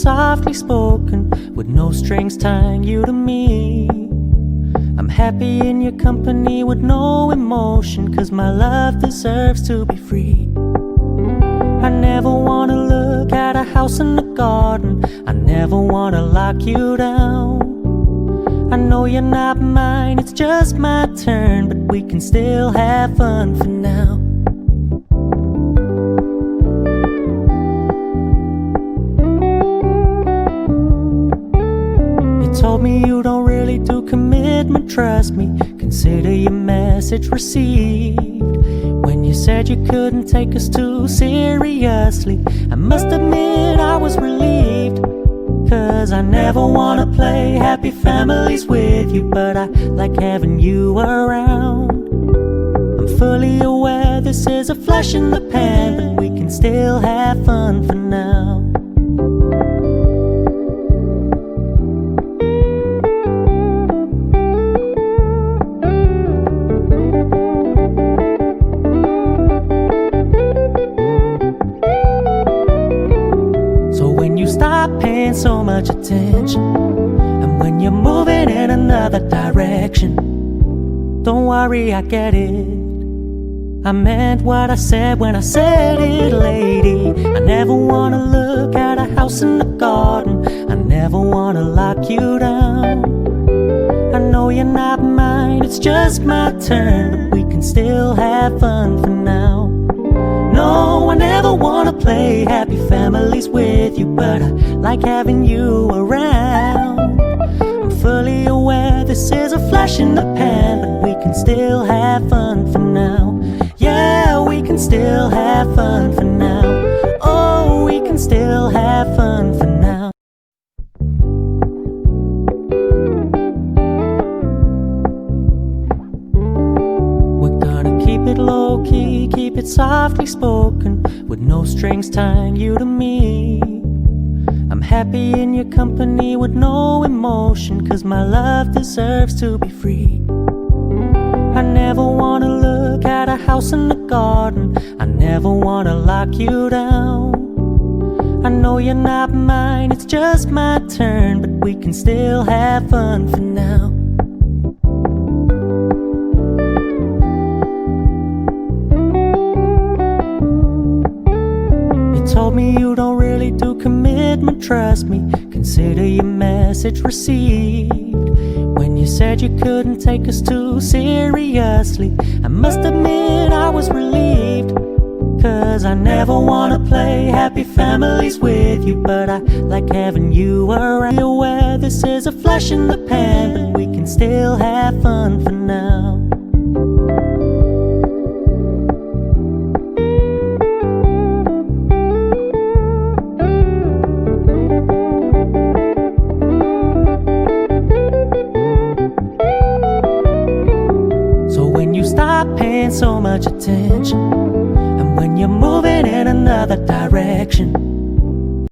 softly spoken, with no strings tying you to me. I'm happy in your company with no emotion, 'cause my love deserves to be free. I never wanna look at a house in the garden, I never wanna lock you down. I know you're not mine, it's just my turn, but we can still have fun for now. Told me you don't really do commitment, trust me, consider your message received. When you said you couldn't take us too seriously, I must admit I was relieved. 'Cause I never wanna play happy families with you, but I like having you around. I'm fully aware this is a flash in the pan, but we can still have fun for now. Stop paying so much attention, and when you're moving in another direction, don't worry, I get it. I meant what I said when I said it, lady. I never wanna look at a house in the garden, I never wanna lock you down. I know you're not mine, it's just my turn, but we can still have fun for now. No, I never wanna play happy families with you, but I like having you around. I'm fully aware this is a flash in the pan, but we can still have fun for now. Yeah, we can still have fun for now. Oh, we can still have fun for now. We're gonna keep it low key, keep it softly spoken, with no strings tying you to me. I'm happy in your company with no emotion, 'cause my love deserves to be free. I never wanna look at a house in the garden, I never wanna lock you down. I know you're not mine, it's just my turn, but we can still have fun for now. Told me you don't really do commitment, trust me, consider your message received. When you said you couldn't take us too seriously, I must admit I was relieved. 'Cause I never wanna play happy families with you, but I like having you around. Be aware this is a flash in the pan, but we can still have fun for now. Stop paying so much attention, and when you're moving in another direction,